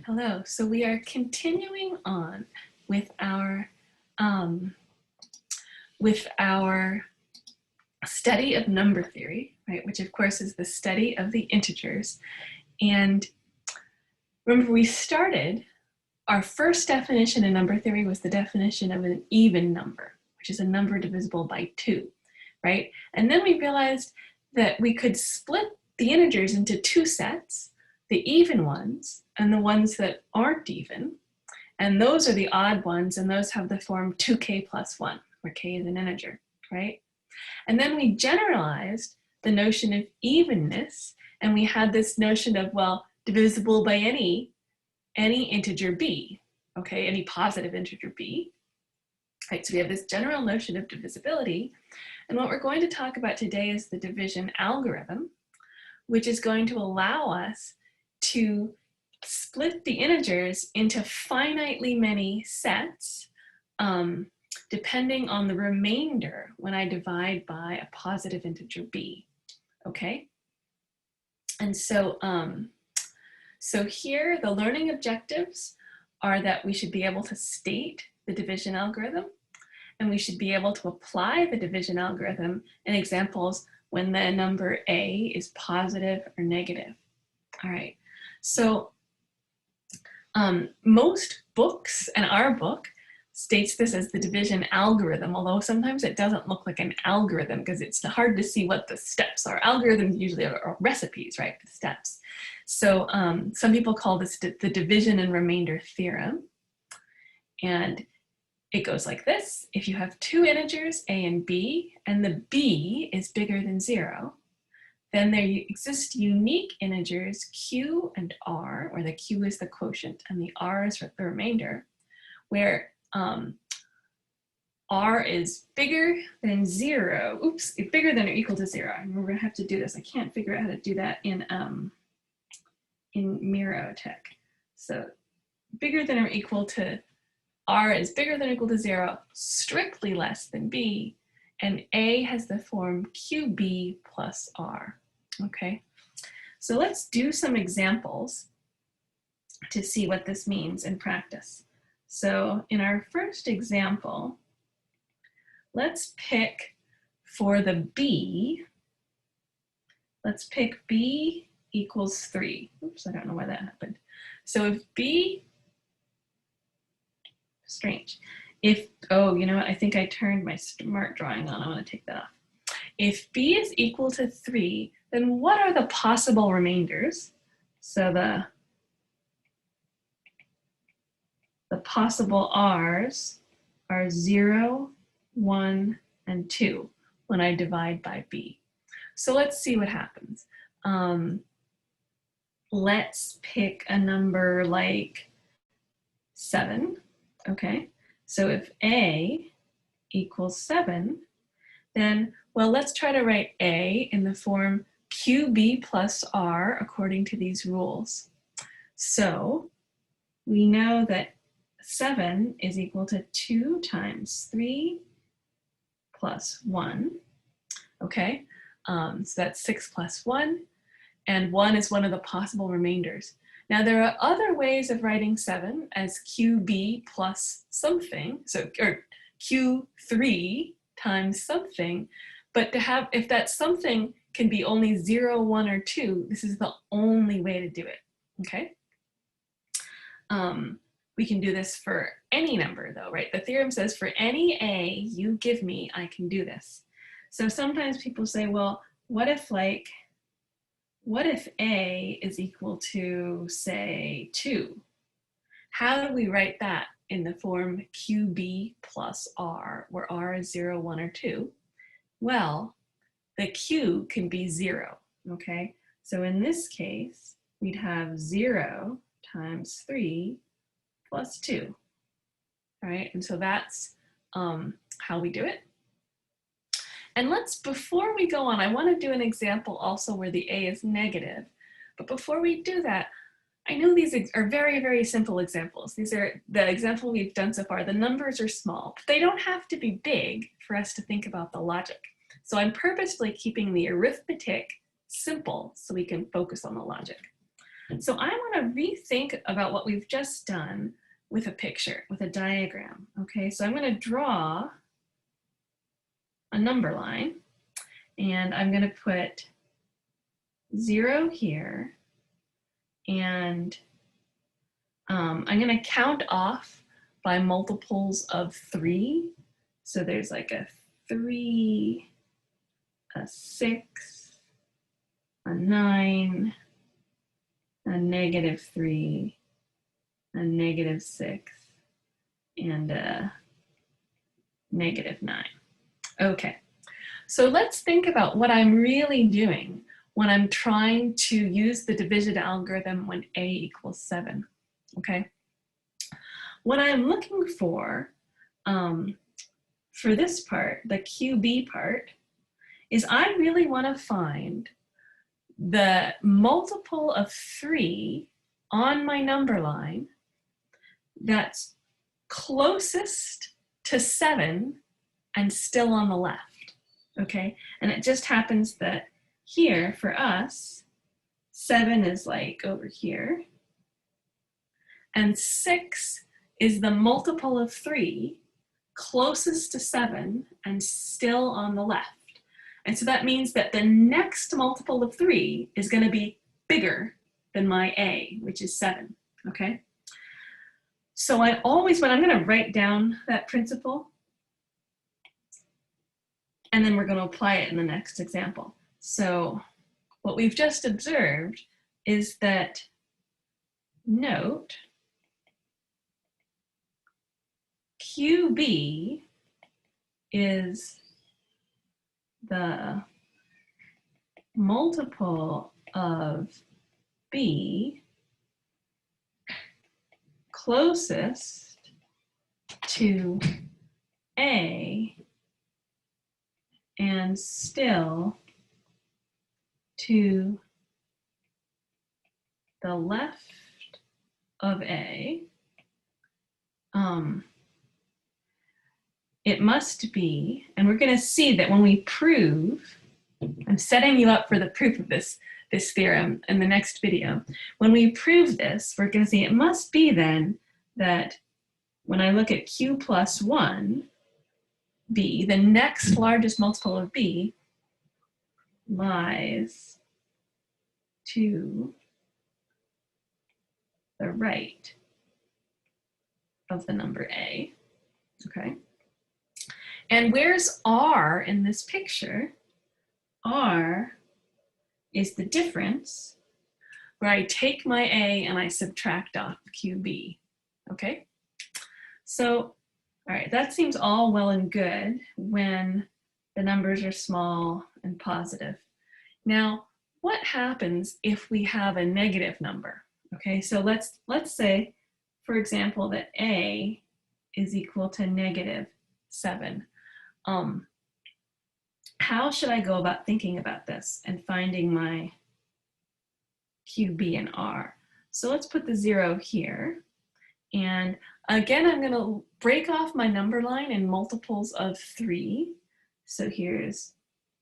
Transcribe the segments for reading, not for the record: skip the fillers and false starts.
Hello. So we are continuing on with um, our study of number theory, right? Which of course is the study of the integers. And remember, we started our first definition in number theory was the definition of an even number, which is a number divisible by 2, right? And then we realized that we could split the integers into two sets, the even ones and the ones that aren't even. And those are the odd ones, and those have the form 2k plus 1, where k is an integer, right? And then we generalized the notion of evenness, and we had this notion of, well, divisible by any integer b, okay, any positive integer b. Right, so we have this general notion of divisibility, and what we're going to talk about today is the division algorithm, which is going to allow us to split the integers into finitely many sets, depending on the remainder when I divide by a positive integer b, okay? And so, so here the learning objectives are that we should be able to state the division algorithm, and we should be able to apply the division algorithm in examples when the number a is positive or negative. All right, so most books, and our book, states this as the division algorithm, although sometimes it doesn't look like an algorithm because it's hard to see what the steps are. Algorithms usually are recipes, right, the steps. So some people call this the division and remainder theorem. And it goes like this. If you have two integers, a and b, and the b is bigger than 0, then there exist unique integers q and r, where the q is the quotient and the r is the remainder, where r is bigger than 0. Oops, bigger than or equal to 0. And we're going to have to do this. I can't figure out how to do that in Mirotech. So bigger than or equal to, r is bigger than or equal to 0, strictly less than b, and a has the form qb plus r. Okay, so let's do some examples to see what this means in practice. So in our first example, let's pick for the b, let's pick b equals 3. Oops, I don't know why that happened. So if b, strange. If, oh, you know what, I think I turned my smart drawing on. I want to take that off. If b is equal to 3, then what are the possible remainders? So the possible r's are 0, 1, and 2 when I divide by b. So let's see what happens. Let's pick a number like 7, okay? So if a equals 7, then, well, let's try to write a in the form qb plus r according to these rules. So we know that 7 is equal to 2 times 3 plus 1, okay? So that's 6 plus 1, and 1 is one of the possible remainders. Now there are other ways of writing 7 as qb plus something, so, or q3 times something, but to have, if that something can be only 0, 1, or 2, this is the only way to do it, okay? We can do this for any number though, right? The theorem says for any a you give me, I can do this. So sometimes people say, well, what if a is equal to, say, 2? How do we write that in the form qb plus r, where r is 0, 1, or 2? Well, the q can be 0, okay? So in this case, we'd have 0 times 3 plus 2, all right? And so that's how we do it. And let's, before we go on, I want to do an example also where the a is negative. But before we do that, I know these are very, very simple examples. These are the example we've done so far. The numbers are small, but they don't have to be big for us to think about the logic. So I'm purposefully keeping the arithmetic simple so we can focus on the logic. So I want to rethink about what we've just done with a picture, with a diagram. Okay, so I'm going to draw a number line, and I'm going to put 0 here, and I'm going to count off by multiples of 3. So there's like a 3, a 6, a 9, a -3, a -6, and a -9. Okay, so let's think about what I'm really doing when I'm trying to use the division algorithm when a equals 7, okay? What I'm looking for this part, the QB part, is I really want to find the multiple of 3 on my number line that's closest to 7 and still on the left, okay? And it just happens that here for us, 7 is like over here, and 6 is the multiple of 3 closest to 7 and still on the left. And so that means that the next multiple of 3 is going to be bigger than my a, which is 7, okay? So I always, when I'm going to write down that principle, and then we're going to apply it in the next example. So what we've just observed is that, note, QB is the multiple of B closest to A and still to the left of A. It must be, and we're going to see that when we prove, I'm setting you up for the proof of this theorem in the next video. When we prove this, we're going to see it must be then that when I look at Q plus 1, B, the next largest multiple of B lies to the right of the number A, okay? And where's R in this picture? R is the difference where I take my A and I subtract off QB, okay? So, all right, that seems all well and good when the numbers are small and positive. Now, what happens if we have a negative number? Okay, so let's say, for example, that A is equal to -7. How should I go about thinking about this and finding my QB and R? So let's put the 0 here. And again, I'm going to break off my number line in multiples of 3. So here's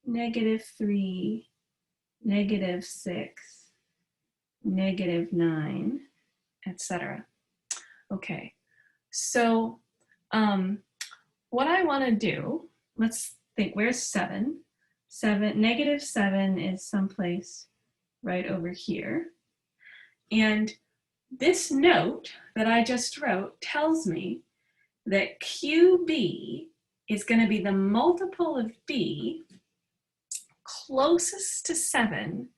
-3, -6, -9, etc. Okay, so what I want to do, let's think, where's 7? -7 is someplace right over here. And this note that I just wrote tells me that QB is going to be the multiple of B closest to 7,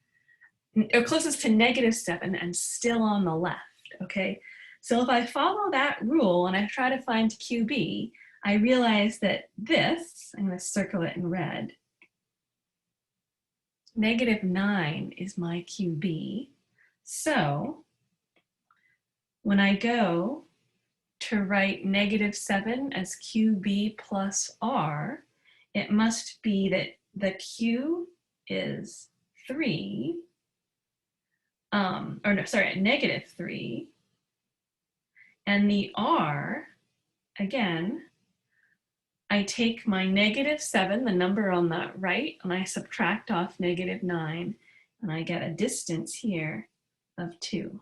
or closest to -7 and still on the left, okay? So if I follow that rule and I try to find QB, I realize that this, I'm going to circle it in red, -9 is my QB. So when I go to write -7 as QB plus R, it must be that the Q is 3, or no, sorry, -3, and the R, again, I take my -7, the number on the right, and I subtract off -9, and I get a distance here of 2.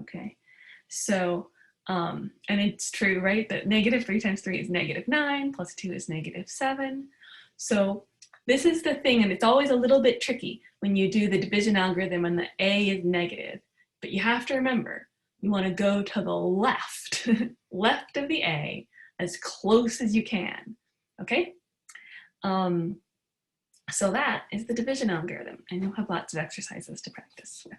Okay, so, and it's true, right, that negative 3 times 3 is negative 9, plus 2 is negative 7. So this is the thing, and it's always a little bit tricky when you do the division algorithm and the a is negative, but you have to remember, you want to go to the left, left of the a, as close as you can, okay? So that is the division algorithm, and you'll have lots of exercises to practice with.